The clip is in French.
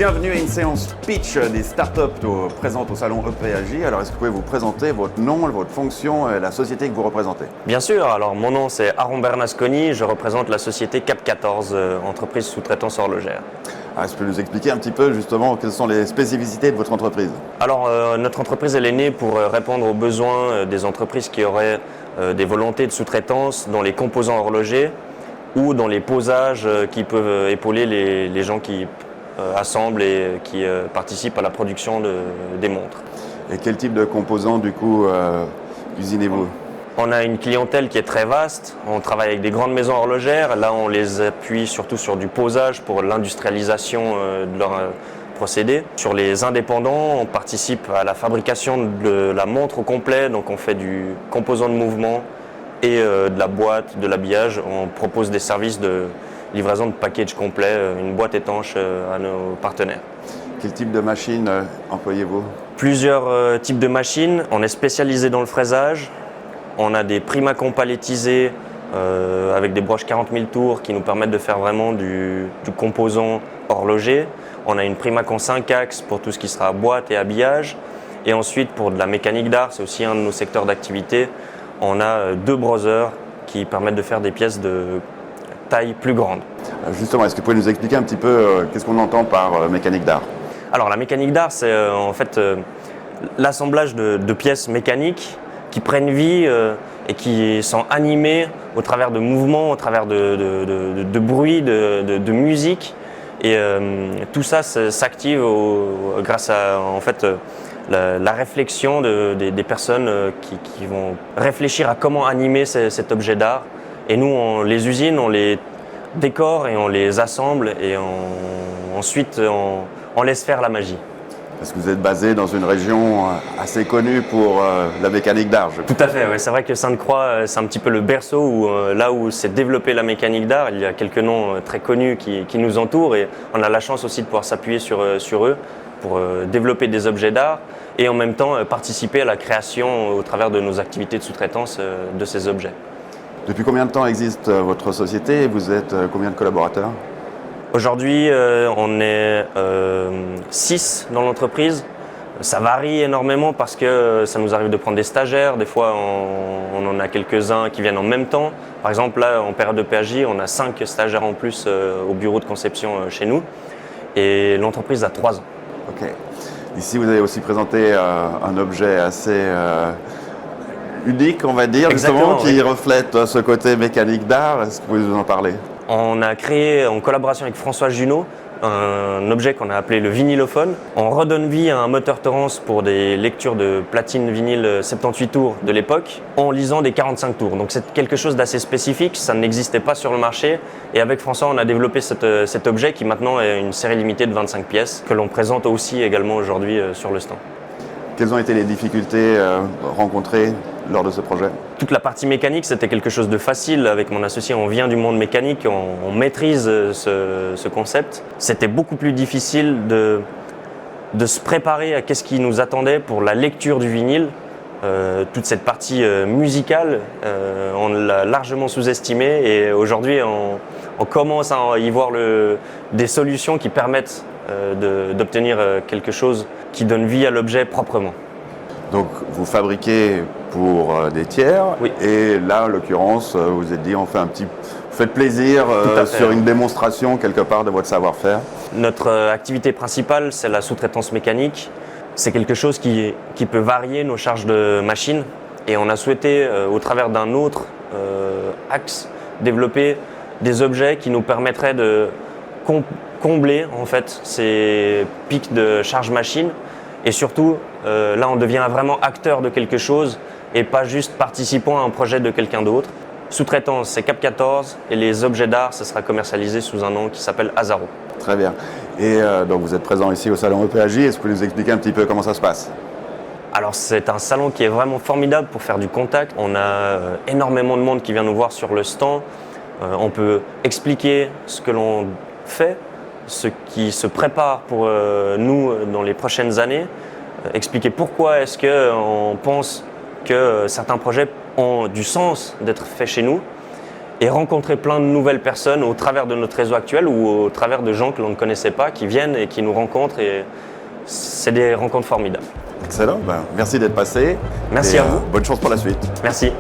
Bienvenue à une séance pitch des startups présentes au salon EPAJ. Alors, est-ce que vous pouvez vous présenter votre nom, votre fonction et la société que vous représentez? Bien sûr, alors mon nom c'est Aaron Bernasconi, je représente la société Cap14, entreprise sous-traitance horlogère. Est-ce que vous pouvez nous expliquer un petit peu justement quelles sont les spécificités de votre entreprise? Alors notre entreprise elle est née pour répondre aux besoins des entreprises qui auraient des volontés de sous-traitance dans les composants horlogers ou dans les posages qui peuvent épauler les gens qui assemblent et qui participent à la production des montres. Et quel type de composants du coup usinez-vous? On a une clientèle qui est très vaste, on travaille avec des grandes maisons horlogères, là on les appuie surtout sur du posage pour l'industrialisation de leurs procédés. Sur les indépendants, on participe à la fabrication de la montre au complet, donc on fait du composant de mouvement et de la boîte, de l'habillage. On propose des services de livraison de package complet, une boîte étanche à nos partenaires. Quel type de machine employez-vous? Plusieurs types de machines, on est spécialisé dans le fraisage. On a des Primacon palettisés avec des broches 40 000 tours qui nous permettent de faire vraiment du composant horloger. On a une Primacon 5 axes pour tout ce qui sera boîte et habillage. Et ensuite, pour de la mécanique d'art, c'est aussi un de nos secteurs d'activité, on a deux brothers qui permettent de faire des pièces de taille plus grande. Justement, est-ce que vous pouvez nous expliquer un petit peu qu'est-ce qu'on entend par mécanique d'art? Alors la mécanique d'art, c'est en fait l'assemblage de pièces mécaniques qui prennent vie et qui sont animées au travers de mouvements, au travers de bruit, de musique. Et tout ça s'active grâce à en fait, la réflexion des personnes qui vont réfléchir à comment animer cet objet d'art. Et nous, on les usine, on les décore et on les assemble et ensuite on laisse faire la magie. Parce que vous êtes basé dans une région assez connue pour la mécanique d'art. Tout à fait, ouais. C'est vrai que Sainte-Croix, c'est un petit peu le berceau là où s'est développée la mécanique d'art. Il y a quelques noms très connus qui nous entourent et on a la chance aussi de pouvoir s'appuyer sur eux pour développer des objets d'art et en même temps participer à la création au travers de nos activités de sous-traitance de ces objets. Depuis combien de temps existe votre société et vous êtes combien de collaborateurs? Aujourd'hui, on est 6 dans l'entreprise. Ça varie énormément parce que ça nous arrive de prendre des stagiaires. Des fois, on en a quelques-uns qui viennent en même temps. Par exemple, là, en période de PAJ, on a 5 stagiaires en plus au bureau de conception chez nous. Et l'entreprise a 3 ans. Ok. Ici, vous avez aussi présenté un objet assez unique, on va dire, justement, qui reflète ce côté mécanique d'art. Est-ce que vous pouvez nous en parler? On a créé, en collaboration avec François Junot, un objet qu'on a appelé le vinylophone. On redonne vie à un moteur Thorens pour des lectures de platine vinyle 78 tours de l'époque en lisant des 45 tours. Donc c'est quelque chose d'assez spécifique, ça n'existait pas sur le marché. Et avec François, on a développé cet objet qui maintenant est une série limitée de 25 pièces que l'on présente aussi également aujourd'hui sur le stand. Quelles ont été les difficultés rencontrées lors de ce projet? Toute la partie mécanique, c'était quelque chose de facile. Avec mon associé, on vient du monde mécanique, on maîtrise ce concept. C'était beaucoup plus difficile de se préparer à qu'est-ce qui nous attendait pour la lecture du vinyle. Toute cette partie musicale, on l'a largement sous-estimée et aujourd'hui, on commence à y voir des solutions qui permettent d'obtenir quelque chose qui donne vie à l'objet proprement. Donc vous fabriquez pour des tiers, oui. Et là en l'occurrence vous vous êtes dit faites plaisir sur une démonstration quelque part de votre savoir-faire. Notre activité principale c'est la sous-traitance mécanique. C'est quelque chose qui peut varier nos charges de machines et on a souhaité au travers d'un autre axe développer des objets qui nous permettraient de combler en fait ces pics de charge machine et surtout là on devient vraiment acteur de quelque chose et pas juste participant à un projet de quelqu'un d'autre. Sous-traitance c'est Cap14 et les objets d'art ça sera commercialisé sous un nom qui s'appelle Azaro. Très bien. Et donc vous êtes présent ici au salon EPAJ, est-ce que vous pouvez nous expliquer un petit peu comment ça se passe? Alors c'est un salon qui est vraiment formidable pour faire du contact. On a énormément de monde qui vient nous voir sur le stand. On peut expliquer ce que l'on fait, ce qui se prépare pour nous dans les prochaines années, expliquer pourquoi est-ce qu'on pense que certains projets ont du sens d'être faits chez nous et rencontrer plein de nouvelles personnes au travers de notre réseau actuel ou au travers de gens que l'on ne connaissait pas, qui viennent et qui nous rencontrent. Et c'est des rencontres formidables. Excellent, merci d'être passé. Merci à vous. Bonne chance pour la suite. Merci.